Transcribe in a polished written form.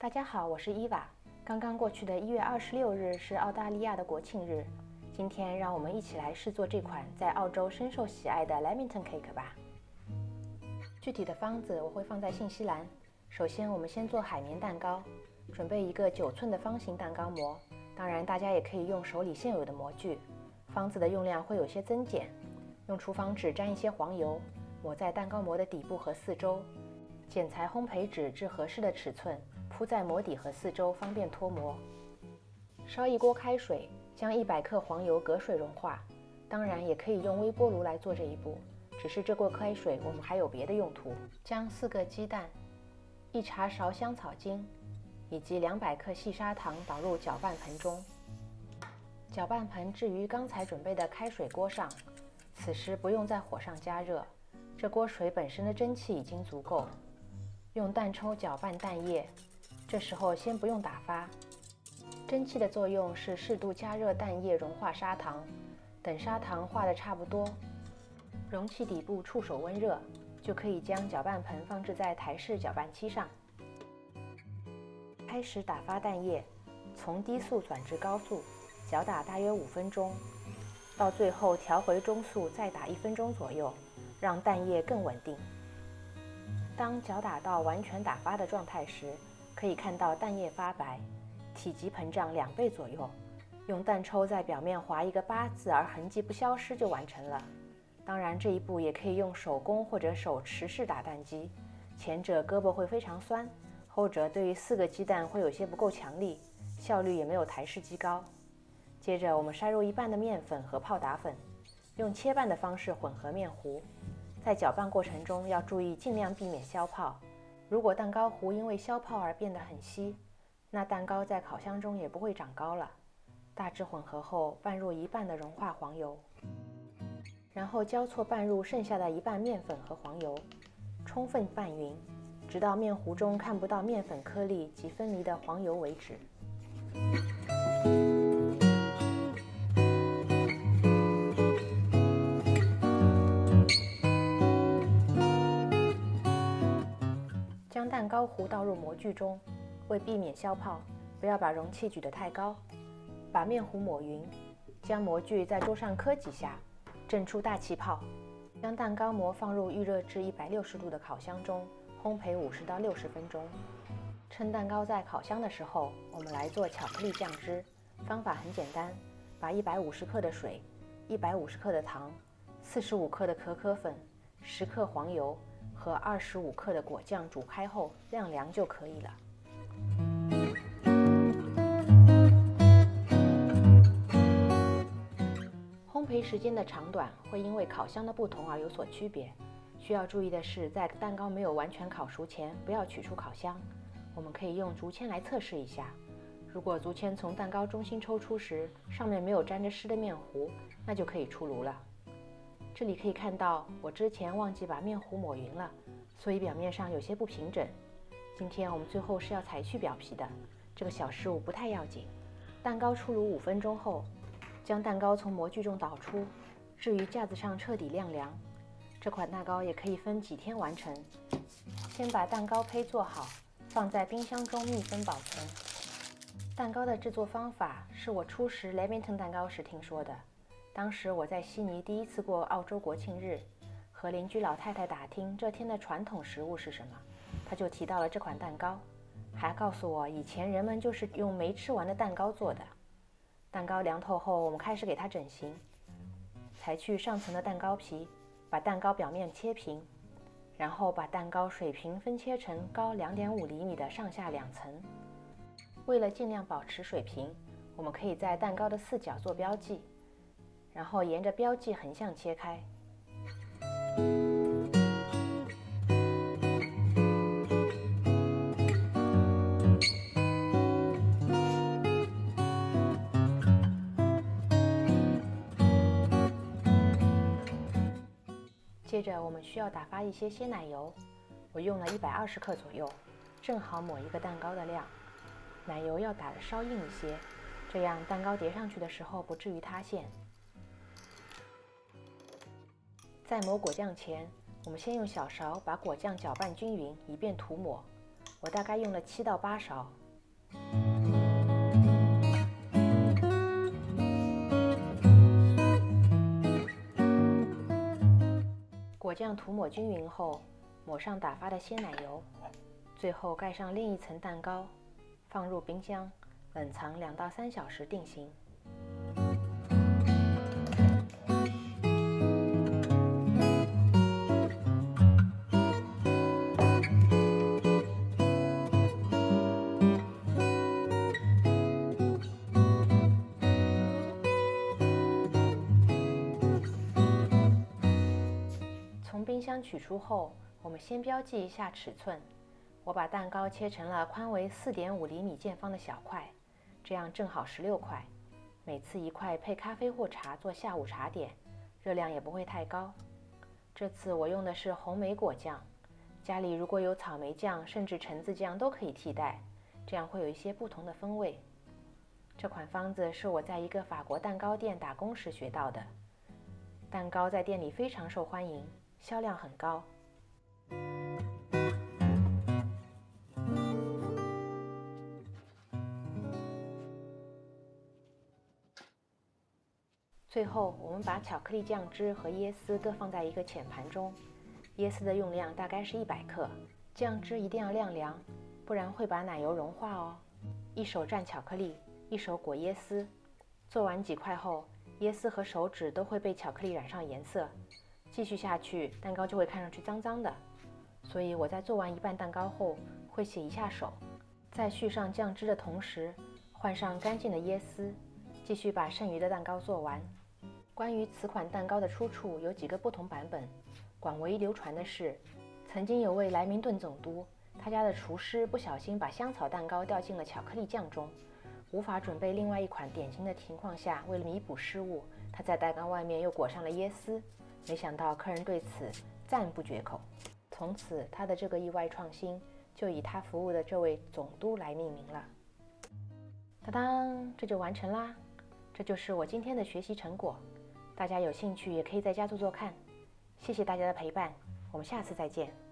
大家好，我是伊娃。刚刚过去的1月26日是澳大利亚的国庆日，今天让我们一起来试做这款在澳洲深受喜爱的 Lamington Cake 吧。具体的方子我会放在信息栏。首先，我们先做海绵蛋糕，准备一个9寸的方形蛋糕模，当然大家也可以用手里现有的模具。方子的用量会有些增减，用厨房纸沾一些黄油，抹在蛋糕模的底部和四周，剪裁烘焙纸至合适的尺寸。铺在模底和四周，方便脱模。烧一锅开水，将100克黄油隔水融化。当然也可以用微波炉来做这一步，只是这锅开水我们还有别的用途。将4个鸡蛋、1茶勺香草精以及200克细砂糖倒入搅拌盆中。搅拌盆置于刚才准备的开水锅上，此时不用在火上加热，这锅水本身的蒸汽已经足够。用蛋抽搅拌蛋液。这时候先不用打发，蒸汽的作用是适度加热蛋液融化砂糖，等砂糖化得差不多，容器底部触手温热，就可以将搅拌盆放置在台式搅拌机上。开始打发蛋液，从低速转至高速，搅打大约5分钟，到最后调回中速再打1分钟左右，让蛋液更稳定。当搅打到完全打发的状态时，可以看到蛋液发白，体积膨胀2倍左右。用蛋抽在表面划一个8字，而痕迹不消失就完成了。当然，这一步也可以用手工或者手持式打蛋机，前者胳膊会非常酸，后者对于4个鸡蛋会有些不够强力，效率也没有台式机高。接着我们筛入1半的面粉和泡打粉，用切拌的方式混合面糊。在搅拌过程中要注意尽量避免消泡。如果蛋糕糊因为消泡而变得很稀，那蛋糕在烤箱中也不会长高了。大致混合后，拌入1半的融化黄油，然后交错拌入剩下的1半面粉和黄油，充分拌匀，直到面糊中看不到面粉颗粒及分离的黄油为止。将蛋糕糊倒入模具中，为避免消泡，不要把容器举得太高。把面糊抹匀，将模具在桌上磕几下，震出大气泡。将蛋糕模放入预热至160度的烤箱中，烘焙50到60分钟。趁蛋糕在烤箱的时候，我们来做巧克力酱汁。方法很简单，把150克的水、150克的糖、45克的可可粉、10克黄油和25克的果酱煮开后晾凉就可以了。烘焙时间的长短会因为烤箱的不同而有所区别。需要注意的是，在蛋糕没有完全烤熟前，不要取出烤箱。我们可以用竹签来测试一下。如果竹签从蛋糕中心抽出时，上面没有沾着湿的面糊，那就可以出炉了。这里可以看到，我之前忘记把面糊抹匀了，所以表面上有些不平整。今天我们最后是要裁去表皮的，这个小失误不太要紧。蛋糕出炉5分钟后，将蛋糕从模具中倒出，置于架子上彻底晾凉。这款蛋糕也可以分几天完成。先把蛋糕胚做好，放在冰箱中密封保存。蛋糕的制作方法是我初识 Lamington 蛋糕时听说的。当时我在悉尼第一次过澳洲国庆日，和邻居老太太打听这天的传统食物是什么，她就提到了这款蛋糕，还告诉我以前人们就是用没吃完的蛋糕做的。蛋糕凉透后，我们开始给它整形，裁去上层的蛋糕皮，把蛋糕表面切平，然后把蛋糕水平分切成高2.5厘米的上下2层。为了尽量保持水平，我们可以在蛋糕的4角做标记，然后沿着标记横向切开。接着我们需要打发一些鲜奶油，我用了120克左右，正好抹一个蛋糕的量。奶油要打得稍硬一些，这样蛋糕叠上去的时候不至于塌陷。在抹果酱前，我们先用小勺把果酱搅拌均匀，以便涂抹。我大概用了7到8勺。果酱涂抹均匀后，抹上打发的鲜奶油，最后盖上另一层蛋糕，放入冰箱冷藏2到3小时定型。从冰箱取出后，我们先标记一下尺寸。我把蛋糕切成了宽为4.5厘米见方的小块，这样正好16块，每次1块配咖啡或茶做下午茶点，热量也不会太高。这次我用的是红莓果酱，家里如果有草莓酱甚至橙子酱都可以替代，这样会有一些不同的风味。这款方子是我在一个法国蛋糕店打工时学到的，蛋糕在店里非常受欢迎，销量很高。最后，我们把巧克力酱汁和椰丝各放在一个浅盘中，椰丝的用量大概是100克，酱汁一定要晾凉，不然会把奶油融化哦。一手蘸巧克力，一手裹椰丝。做完几块后，椰丝和手指都会被巧克力染上颜色，继续下去，蛋糕就会看上去脏脏的。所以我在做完一半蛋糕后，会洗一下手，在续上酱汁的同时，换上干净的椰丝，继续把剩余的蛋糕做完。关于此款蛋糕的出处有几个不同版本，广为流传的是，曾经有位莱明顿总督，他家的厨师不小心把香草蛋糕掉进了巧克力酱中，无法准备另外一款点心的情况下，为了弥补失误，他在蛋糕外面又裹上了椰丝，没想到客人对此赞不绝口。从此，他的这个意外创新就以他服务的这位总督来命名了。当当，这就完成啦！这就是我今天的学习成果。大家有兴趣也可以在家做做看。谢谢大家的陪伴，我们下次再见。